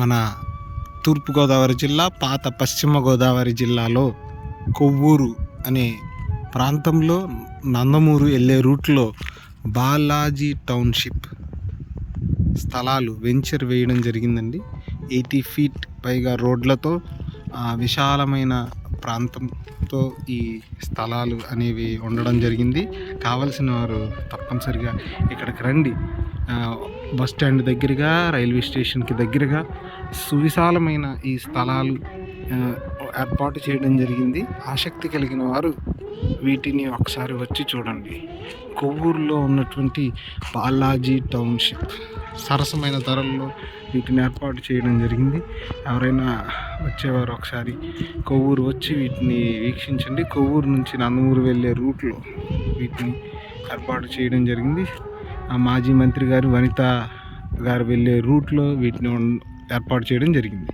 మన తూర్పుగోదావరి జిల్లా పాత పశ్చిమ గోదావరి జిల్లాలో కొవ్వూరు అనే ప్రాంతంలో నందమూరు వెళ్ళే రూట్లో బాలాజీ టౌన్షిప్ స్థలాలు వెంచర్ వేయడం జరిగిందండి. 80 ఫీట్ పైగా రోడ్లతో విశాలమైన ప్రాంతంతో ఈ స్థలాలు అనేవి ఉండడం జరిగింది. కావలసిన వారు తప్పనిసరిగా ఇక్కడికి రండి. బస్ స్టాండ్ దగ్గరగా, రైల్వే స్టేషన్కి దగ్గరగా సువిశాలమైన ఈ స్థలాలు ఏర్పాటు చేయడం జరిగింది. ఆసక్తి కలిగిన వారు వీటిని ఒకసారి వచ్చి చూడండి. కొవ్వూరులో ఉన్నటువంటి బాలాజీ టౌన్షిప్ సరసమైన ధరల్లో వీటిని ఏర్పాటు చేయడం జరిగింది. ఎవరైనా వచ్చేవారు ఒకసారి కొవ్వూరు వచ్చి వీటిని వీక్షించండి. కొవ్వూరు నుంచి నందమూరు వెళ్ళే రూట్లో వీటిని ఏర్పాటు చేయడం జరిగింది. మాజీ మంత్రి గారు వనిత గారు వెళ్ళే రూట్లో వీటిని ఏర్పాటు చేయడం జరిగింది.